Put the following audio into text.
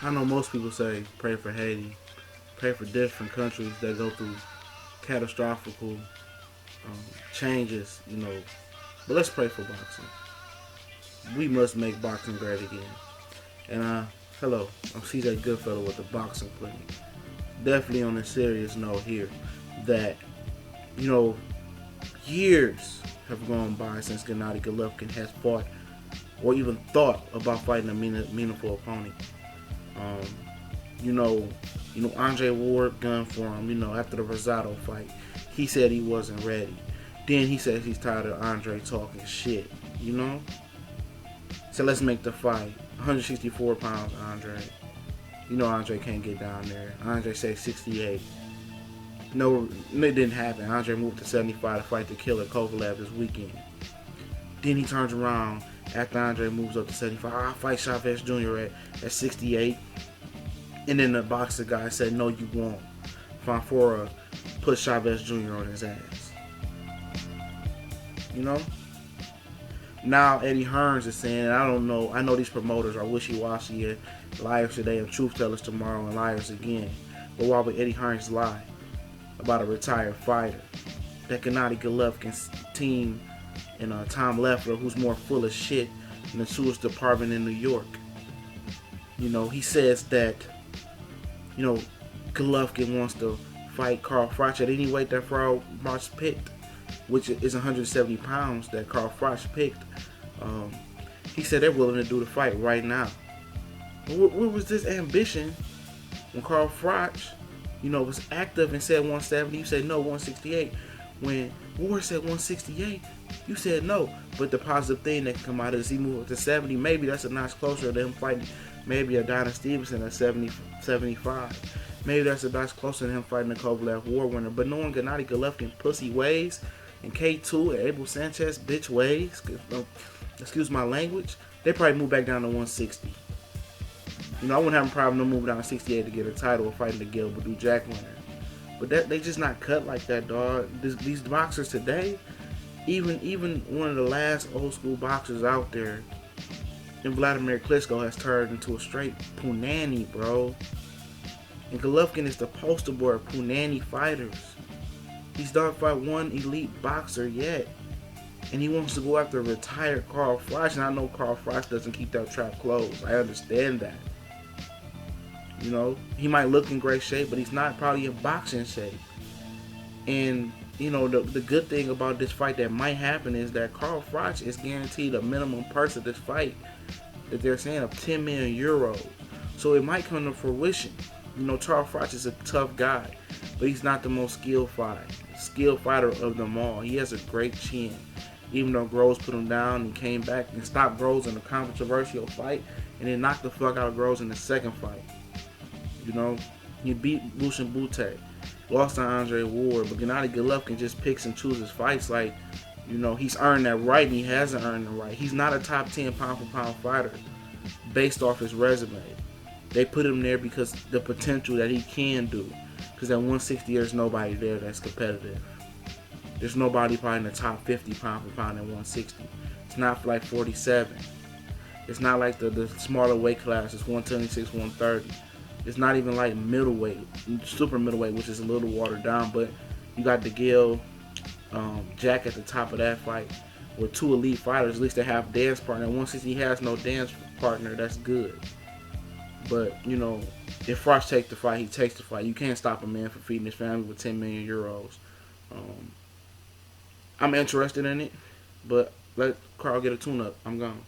I know most people say pray for Haiti, pray for different countries that go through catastrophical changes, But let's pray for boxing. We must make boxing great again. And hello, I'm CJ Goodfellow with the Boxing Clinic. Definitely on a serious note here, that you know, years have gone by since Gennady Golovkin has fought or even thought about fighting a meaningful opponent. Um, you know, Andre Ward gunned for him. After the Rosado fight, he said he wasn't ready. Then he says he's tired of Andre talking shit. So let's make the fight. 164 pounds, Andre. Andre can't get down there. Andre said 68. No, it didn't happen. Andre moved to 75 to fight the killer Kovalev this weekend. Then he turns around after Andre moves up to 75. I'll fight Chavez Jr. at 68. And then the boxer guy said, no, you won't. Fonfora put Chavez Jr. on his ass. Now Eddie Hearn is saying, I don't know. I know these promoters are wishy-washy and liars today and truth tellers tomorrow and liars again. But why would Eddie Hearn lie about a retired fighter? That Gennady Golovkin's team and Tom Leffler, who's more full of shit than the sewage department in New York. He says that, Golovkin wants to fight Carl Froch at any weight that Froch picked, which is 170 pounds that Carl Froch picked. He said they're willing to do the fight right now. Where was this ambition when Carl Froch, was active and said 170? You said no, 168. When Ward said 168, you said no. But the positive thing that can come out is he moved up to 70. Maybe that's a notch closer to him fighting maybe a Donna Stevenson at 70, 75. Maybe that's a notch closer to him fighting a Kovalev War winner. But knowing Gennady Golovkin pussy ways and K2 and Abel Sanchez bitch ways, excuse my language, they probably move back down to 160. I wouldn't have a problem to move down to 68 to get a title or fighting the Gil Badu Jack winner. But they just not cut like that, dog. These boxers today, even one of the last old school boxers out there, and Vladimir Klitschko has turned into a straight punani, bro. And Golovkin is the poster boy of punani fighters. He's not fought one elite boxer yet. And he wants to go after retired Carl Froch. And I know Carl Froch doesn't keep that trap closed. I understand that. He might look in great shape, but he's not probably in boxing shape. And, the good thing about this fight that might happen is that Carl Froch is guaranteed a minimum purse of this fight that they're saying of 10 million euros. So it might come to fruition. Charles Froch is a tough guy, but he's not the most skilled fighter of them all. He has a great chin. Even though Groves put him down and came back and stopped Groves in a controversial fight, and then knocked the fuck out of Groves in the second fight. He beat Bushin Bute, lost to Andre Ward, but Gennady Golovkin just picks and chooses fights like, he's earned that right and he hasn't earned the right. He's not a top 10 pound for pound fighter based off his resume. They put him there because the potential that he can do. Because at 160 there's nobody there that's competitive. There's nobody probably in the top 50 pound for pound at 160. It's not like 47. It's not like the smaller weight classes, 126, 130. It's not even like middleweight, super middleweight, which is a little watered down. But you got the Gil, Jack at the top of that fight with two elite fighters. At least they have dance partner. At 160 he has no dance partner. That's good. But, if Froch takes the fight, he takes the fight. You can't stop a man from feeding his family with 10 million euros. I'm interested in it, but let Carl get a tune-up. I'm gone.